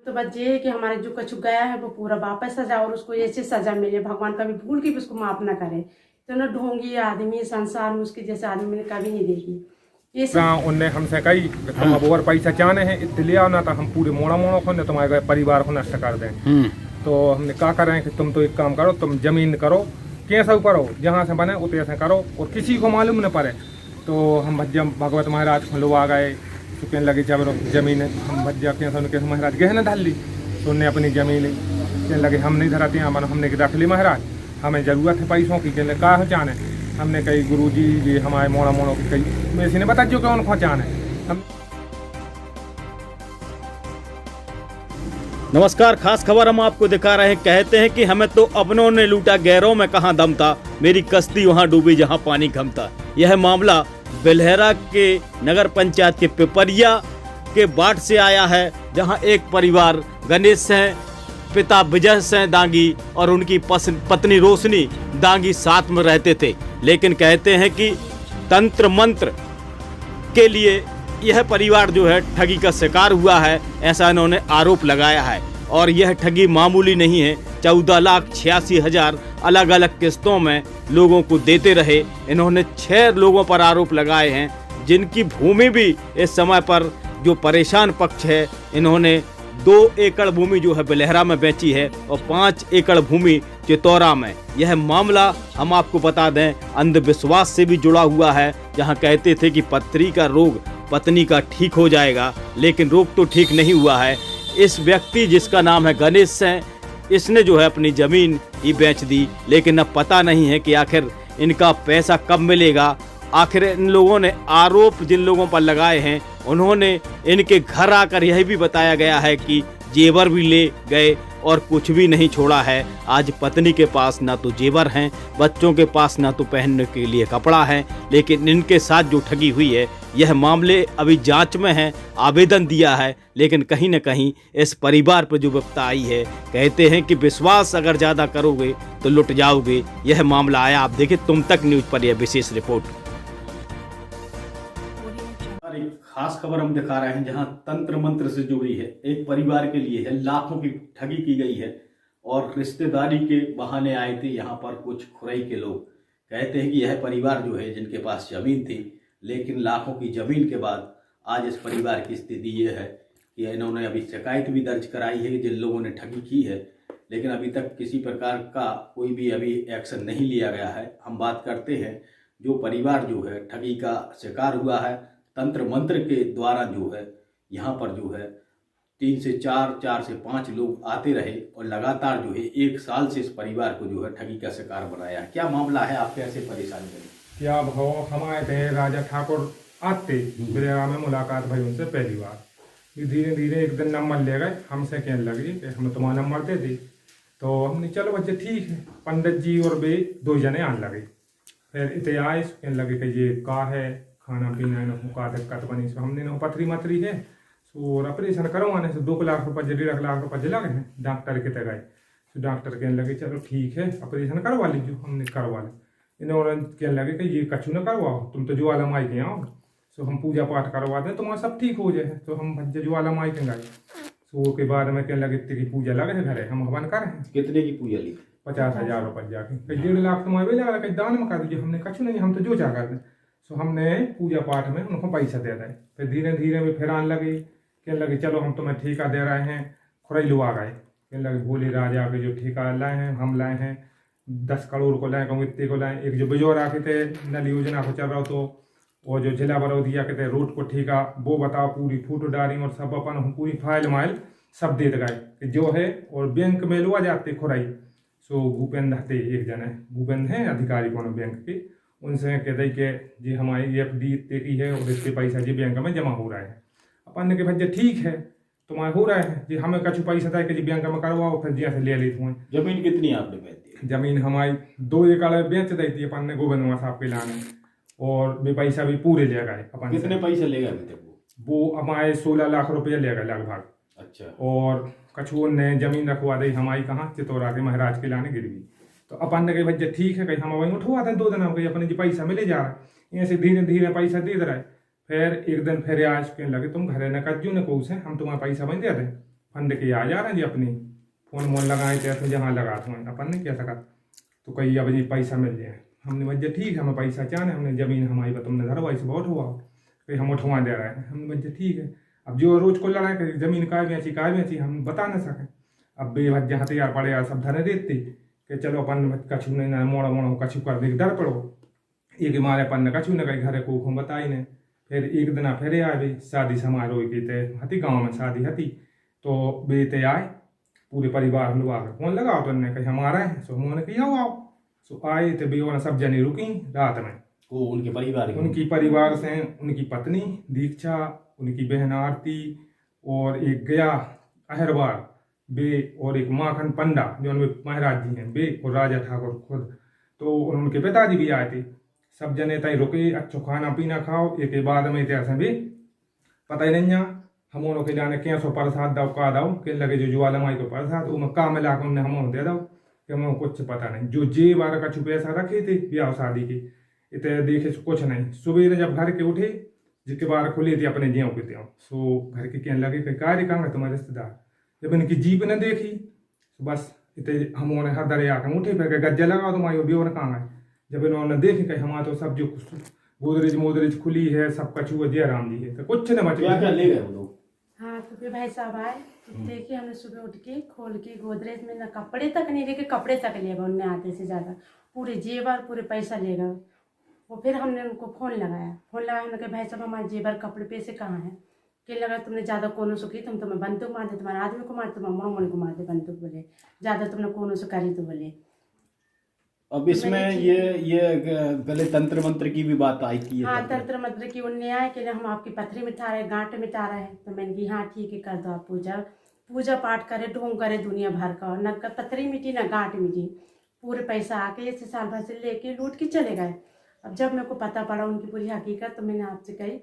तो बस ये है कि हमारे जो कछु गया है वो पूरा वापस आ जाए और उसको ऐसे सजा मिले, भगवान कभी भूल के भी उसको माफ ना करे। तो ना ढोंगी आदमी संसार में उसके जैसे आदमी मैंने कभी नहीं देखी। ये सब उनने हमसे कही तुम अब और पैसा चाहने हैं इसलिए आओ ना तो हम पूरे मोड़ा मोड़ा को ने तुम्हारे परिवार को नष्ट कर दें। तो हमने क्या करें कि तुम तो एक काम करो, तुम जमीन करो कैसा करो, जहाँ से बने उतने से करो और किसी को मालूम न पड़े। तो हम भज्जा भगवत महाराज को लोग आ गए तो कहने लगे जब जमीन हम भज्जा कैसे महाराज गहने धर ली। तो उनने अपनी जमीन कहने लगे हम नहीं धराते हैं, मानो हमने रख ली महाराज, हमें ज़रूरत है पैसों की। कहने कहा हो चाने, हमने कही गुरु जी ये हमारे मोड़ा मोड़ों की कही मैं इसी ने बता जो कि उनको चाने हम। नमस्कार, खास खबर हम आपको दिखा रहे हैं। कहते हैं कि हमें तो अपनों ने लूटा, गैरों में कहां दम था, मेरी कश्ती वहां डूबी जहां पानी कम था। यह मामला बेलहरा के नगर पंचायत के पिपरिया के बाट से आया है, जहां एक परिवार गणेश सिंह, पिता विजय सिंह दांगी और उनकी पत्नी रोशनी दांगी साथ में रहते थे। लेकिन कहते हैं कि तंत्र मंत्र के लिए यह परिवार जो है ठगी का शिकार हुआ है, ऐसा इन्होंने आरोप लगाया है। और यह ठगी मामूली नहीं है, 14,86,000 अलग अलग किस्तों में लोगों को देते रहे। इन्होंने 6 लोगों पर आरोप लगाए हैं, जिनकी भूमि भी इस समय पर जो परेशान पक्ष है, इन्होंने 2 एकड़ भूमि जो है बेलहरा में बेची है और 5 एकड़ भूमि चितौरा में। यह मामला हम आपको बता दें अंधविश्वास से भी जुड़ा हुआ है, जहां कहते थे कि पथरी का रोग पत्नी का ठीक हो जाएगा, लेकिन रोग तो ठीक नहीं हुआ है। इस व्यक्ति जिसका नाम है गणेश सिंह, इसने जो है अपनी जमीन ही बेच दी, लेकिन अब पता नहीं है कि आखिर इनका पैसा कब मिलेगा। आखिर इन लोगों ने आरोप जिन लोगों पर लगाए हैं, उन्होंने इनके घर आकर यह भी बताया गया है कि जेवर भी ले गए और कुछ भी नहीं छोड़ा है। आज पत्नी के पास ना तो जेवर हैं, बच्चों के पास ना तो पहनने के लिए कपड़ा है, लेकिन इनके साथ जो ठगी हुई है, यह मामले अभी जांच में है। आवेदन दिया है, लेकिन कहीं न कहीं इस परिवार पर जो विपदा आई है, कहते हैं कि विश्वास अगर ज़्यादा करोगे तो लुट जाओगे। यह मामला आया, आप देखिए तुम तक न्यूज़ पर यह विशेष रिपोर्ट। एक खास खबर हम दिखा रहे हैं, जहां तंत्र मंत्र से जुड़ी है, एक परिवार के लिए है, लाखों की ठगी की गई है और रिश्तेदारी के बहाने आए थे यहाँ पर कुछ खुरई के लोग। कहते हैं कि यह परिवार जो है जिनके पास जमीन थी, लेकिन लाखों की जमीन के बाद आज इस परिवार की स्थिति ये है कि इन्होंने अभी शिकायत भी दर्ज कराई है जिन लोगों ने ठगी की है, लेकिन अभी तक किसी प्रकार का कोई भी अभी एक्शन नहीं लिया गया है। हम बात करते हैं जो परिवार जो है ठगी का शिकार हुआ है, तंत्र मंत्र के द्वारा जो है यहाँ पर जो है 3 से 4, 4 से 5 लोग आते रहे और लगातार जो है 1 साल से इस परिवार को जो है ठगी का शिकार बनाया। क्या मामला है, आप कैसे परेशान करें? क्या भाव हम आए थे राजा ठाकुर आते बेलहरा में मुलाकात भई उनसे पहली बार। धीरे धीरे एक दिन नंबर ले गए, हमसे कहने लगे कि हम तुम्हारा नंबर दे दी। तो हमने चलो बच्चे ठीक है, पंडित जी और वे 2 जने आने लगे। फिर इतने आए, कहने लगे कि ये का है खाना पीना है ना का दिक्कत बनी। सो हमने ना पथरी मतरी है और ऑपरेशन करवाने से 2 लाख रुपये 1.5 लाख रुपये लगे हैं। डॉक्टर के तक गए, तो डॉक्टर कहने लगे चलो ठीक है ऑपरेशन करवा लीजिए। हमने करवा लिया। इन्होंने कहने लगे कि ये कछु न करवाओ, तुम तो ज्वाला माई के आओ, सो हम पूजा पाठ करवा दें तुम्हारा सब ठीक हो जाए। तो हम भज्जे ज्वाला माई के गए। सो के बाद में कहने लगे तेरी पूजा लगे है घरे, हम हवन कर रहे हैं। कितने की पूजा ली? 50,000 रुपये जाके। कहीं 1.5 लाख तुम्हारे भी लगा, कहीं दान में कर दीजिए। हमने कछु नहीं, हम तो जो चाह करते। सो हमने पूजा पाठ में उनको पैसा दे दिए। फिर धीरे धीरे वे फिर आने लगे, कहने लगे चलो हम तुम्हें ठेका दे रहे हैं। खुरैलू आ गए, कहने लगे भोले राजा के जो ठेका लाए हैं हम लाए हैं 10 करोड़ को लाए, कहूँ इतने को लाए। एक जो बिजौरा के थे नल योजना को चल रहा तो, और जो जिला बरौदिया के थे रोड को ठेका, वो बताओ पूरी फोटो डाली और सब अपन हम पूरी फाइल माइल सब दे गए जो है। और बैंक में लुआ जाते खुराई। सो भूपेंद्र थे एक जने, भूपेंद्र हैं अधिकारी कौन बैंक के, उनसे कह दी कि जी हमारी FD इतने की है और इसके पैसा जी बैंक में जमा हो रहा है। अपन ने कहा भैया ठीक है तुम्हारे हो रहा है जी, हमें कछु पैसा था कि जी बैंक में करवाओ, फिर जी से ले लेते हुए। जमीन कितनी आपने बेच दी? जमीन हमारी 2 एकड़ बेच दी थी अपन ने गोविंद साहब के लाने, और वे पैसा भी पूरे ले गए अपन। कितने पैसे ले गए अभी तक? वो हमारे 16 लाख रुपये ले गए लगभग। अच्छा। और कछु ने जमीन रखवा दी हमारी कहाँ चितौरा के महाराज के लाने गिरवी। तो अपन ने कही भैया ठीक है, कहीं हम वहीं उठवा दें 2 दिन, हम कहीं अपने जी पैसा मिले जा रहा है। ऐसे धीरे धीरे पैसा दे रहा है। फिर एक दिन फिर आज कहने लगे तुम घरे न कज्जू न कौश है, हम तुम्हारा पैसा वहीं दे दें। फंड के आ जा रहे हैं जी अपनी फोन मोन लगाए थे ऐसे जहाँ लगा था अपन ने क्या सका तो कहीं अब जी पैसा मिल जाए। हमने भैया ठीक है हमें पैसा चाहे हमने ज़मीन हमारी तुमने धरा वैसे बहुत हुआ कहीं हम उठवा दे रहे हैं। हमने भैया ठीक है अब जो रोज को लड़ाई करी ज़मीन काय बेची हम बता ना सकें। अब बेहद जहाँ तैयार पड़े यार सब धरे देते कि चलो अपन कछु नहीं ना मोड़ा मोड़ा कछु कर दे डर पड़ो एक मारे अपन ने कछु न कहीं घरे को हम बताई नहीं। फिर एक दिन फिर आए भाई शादी समारोह की ते हती गाँव में शादी हती तो बेते आए पूरे परिवार हम लोग आकर फोन लगाओ तो उन्होंने कही हम आ रहे हैं। सो उन्होंने कही आओ सो आए थे बेवा सब जने रुकी रात में वो उनके परिवार से उनकी पत्नी दीक्षा उनकी बहन आरती और एक गया अहरवार बे और एक माखन पंडा जो उनमें महाराज जी हैं बे और राजा ठाकुर खुद तो उनके पिताजी भी आए थे। सब जने तय रुके अच्छो खाना पीना खाओ एक बाद में ऐसे भी पता ही नहीं हम उन्होंने के जाने क्या सो प्रसाद दो का दो के लगे जो ज्वालामाई को प्रसाद वो का मिला कर उन्हें हम दे दो कि हमें कुछ पता नहीं जो जे बारह का छुपे ऐसा रखे थे ब्याह शादी की इतने देखे कुछ नहीं। सुबह जब घर के उठे जिसके बार खुली थी अपने ज्यों के त्यों सो घर के कहने लगे कि कार्य कहाँ है तुम्हारे रिश्तेदार जब इनकी जीप ने देखी तो बस इतने हम उन्हें हर दरे आकर उठे फिर गज्जा लगाओ तुम्हारी ब्योर कहाँ है। जब इन्होंने देखे कि हमारा तो सब जो गोदरेज खुली है सब कछुआ जय राम जी है तो कुछ न बचे क्या ले गए वो लोग। हाँ तो फिर भाई साहब आए तो देखिए हमने सुबह उठ के खोल के गोदरेज में ना कपड़े तक नहीं लेके कपड़े तक ले गए उनने आधे से ज़्यादा पूरे जेवर पूरे पैसा ले गए। वो फिर हमने उनको फ़ोन लगाया हमने कहा भाई साहब हमारे जेवर कपड़े पैसे कहाँ हैं कि लगा तुमने ज़्यादा कोनो से की तुम तुम्हें बंदूक मार दे तुम्हारे आदमी को मार तुम्हारे मोड़ को मार दे बंदूक बोले ज़्यादा तुमने कोनो से करी तो बोले। अब इसमें ये गले तंत्र मंत्र की भी बात आई थी। हाँ तंत्र मंत्र की उनने आए कि हम आपकी पथरी मिटा रहे गांठ मिटा रहे हैं तो मैंने कहा हाँ ठीक है कर दो आप पूजा पाठ करे ढोंग करे दुनिया भर का न पथरी मिटी न गांठ मिटी पूरे पैसा आके इस साल भर से लेके लूट के चले गए। अब जब मेरे को पता पड़ा उनकी पूरी हकीकत तो मैंने आपसे कही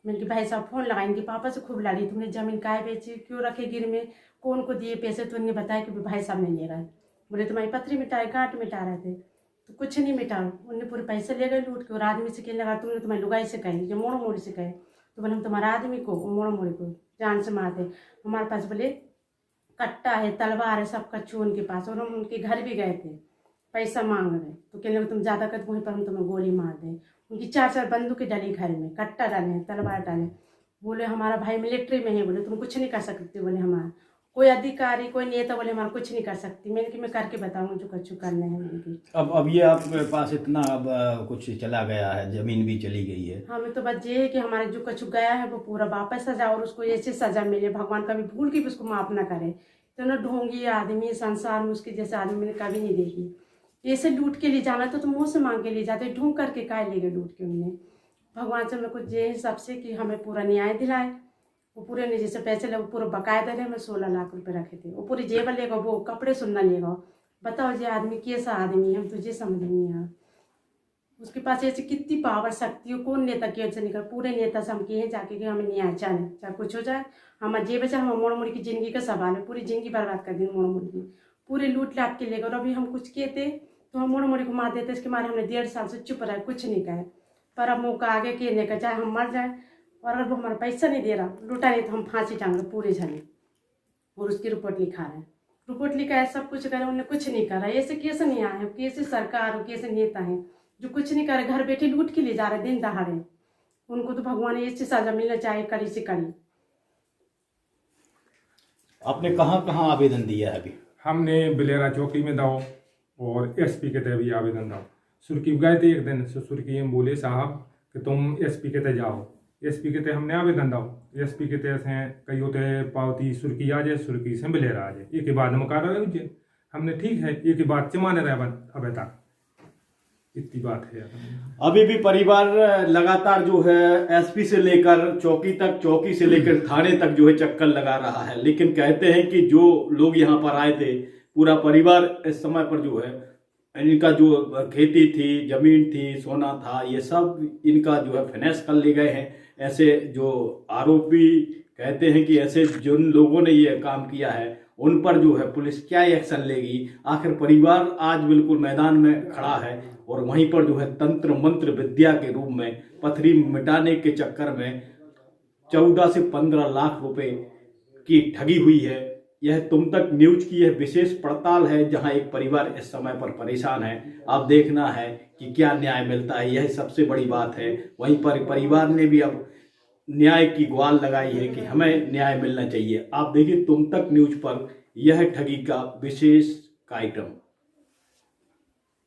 मैंने कि भाई साहब फ़ोन लगाएंगे पापा से खूब लड़ी तुमने ज़मीन काय बेची क्यों रखे गिर में कौन को दिए पैसे तो उन्हें बताया कि भाई साहब ने ले गए बोले तुम्हारी पथरी मिटाए गांठ मिटा रहे थे तो कुछ नहीं मिटा उनने पूरे पैसे ले गए लूट के और आदमी से कहने लगा तुमने तुम्हारी लुगाई से कही जो मोड़ मोड़ी से कहे तो बोले हम तुम्हारा आदमी को मोड़ मोड़ी को जान से मारते हमारे पास बोले कट्टा है तलवार है सब कच्चू उनके पास और हम उनके घर भी गए थे पैसा मांग रहे तो कहने लगे तुम ज़्यादा कर वहीं पर हम तुम्हें गोली मार दें। उनकी 4 बंदूकें डाली घर में कट्टा डाले तलवार डाले बोले हमारा भाई मिलिट्री में है बोले तुम कुछ नहीं कर सकते बोले हमारा कोई अधिकारी कोई नेता बोले हमारा कुछ नहीं कर सकती मैंने कि मैं करके बताऊंगा जो कच्चू करने हैं उनकी। अब ये आपके पास इतना अब कुछ चला गया है जमीन भी चली गई है। हमें तो बस ये है कि हमारा जो कच्चू गया है वो पूरा वापस सजा और उसको ऐसे सजा मिले भगवान कभी भूल के भी उसको माफ ना करे। तो ना ढोंगी आदमी संसार में उसके जैसे आदमी मैंने कभी नहीं देखी। ऐसे लूट के लिए जाना तो मुँह से मांग के लिए जाते ढूंढ करके काय ले गए लूट के उनने। भगवान से मेरे को ये सबसे कि हमें पूरा न्याय दिलाए वो पूरे ने जैसे पैसे लगे पूरा बकायदा ले हमें 16 लाख रुपए रखे थे वो पूरी जेवर लेगा वो कपड़े सुनना लेगा। बताओ ये आदमी कैसा आदमी है हम तुझे समझ नहीं आ उसके पास ऐसी कितनी पावर शक्ति हो कौन नेता की से निकल पूरे नेता से हम कहे जाके कि हमें न्याय चाहिए चाहे कुछ हो जाए हमारे जे बचा हम मोड़ मोड़ की जिंदगी का सवाल है पूरी जिंदगी बर्बाद कर दी मोड़ मोड़ की पूरे लूट लाट के लेकर। और अभी हम कुछ कहते तो हम मोड़ मोड़ को मार देते इसके मारे हमने 1.5 साल से चुप रहा कुछ नहीं कहे पर अब मौका आगे कहने का चाहे हम मर जाए और अगर वो हमारा पैसा नहीं दे रहा लूटा नहीं तो हम फांसी टांग रहे पूरे झले और उसकी रिपोर्ट लिखा रहे रिपोर्ट लिखा है सब कुछ करे उन्होंने कुछ नहीं करा। ऐसे कैसे नहीं आए कैसे सरकार हो कैसे नेता हैं जो कुछ नहीं करे घर बैठे लूट के लिए जा रहे दिन दहाड़े उनको तो भगवान ऐसी सजा मिलना चाहिए कड़ी से कड़ी। आपने कहाँ कहाँ आवेदन दिया है अभी? हमने बिलेरा चौकी में दाओ और एसपी के तय भी आवेदन दाओ सुर्खी गए थे एक दिन सुर्खी में बोले साहब कि तुम एसपी के तय जाओ एसपी के तय हमने आवेदन दाओ एसपी के तय से कई होते पावती सुर्खी आ जाए सुर्खी से बिलेरा आ जाए एक के बाद मुकारा रहे हमने ठीक है एक के बाद चमाने रहे अब तक इतनी बात है। अभी भी परिवार लगातार जो है एसपी से लेकर चौकी से लेकर थाने तक जो है चक्कर लगा रहा है लेकिन कहते हैं कि जो लोग यहाँ पर आए थे पूरा परिवार इस समय पर जो है इनका जो खेती थी जमीन थी सोना था ये सब इनका जो है फाइनेंस कर ले गए हैं। ऐसे जो आरोपी कहते हैं कि ऐसे जिन लोगों ने ये काम किया है उन पर जो है पुलिस क्या एक्शन लेगी। आखिर परिवार आज बिल्कुल मैदान में खड़ा है और वहीं पर जो है तंत्र मंत्र विद्या के रूप में पथरी मिटाने के चक्कर में 14 से 15 लाख रुपए की ठगी हुई है। यह तुम तक न्यूज की यह विशेष पड़ताल है, जहां एक परिवार इस समय पर परेशान है। अब देखना है कि क्या न्याय मिलता है, यह सबसे बड़ी बात है। वहीं पर परिवार ने भी अब न्याय की गुहार लगाई है कि हमें न्याय मिलना चाहिए। आप देखिए तुम तक न्यूज पर यह ठगी का विशेष कार्यक्रम।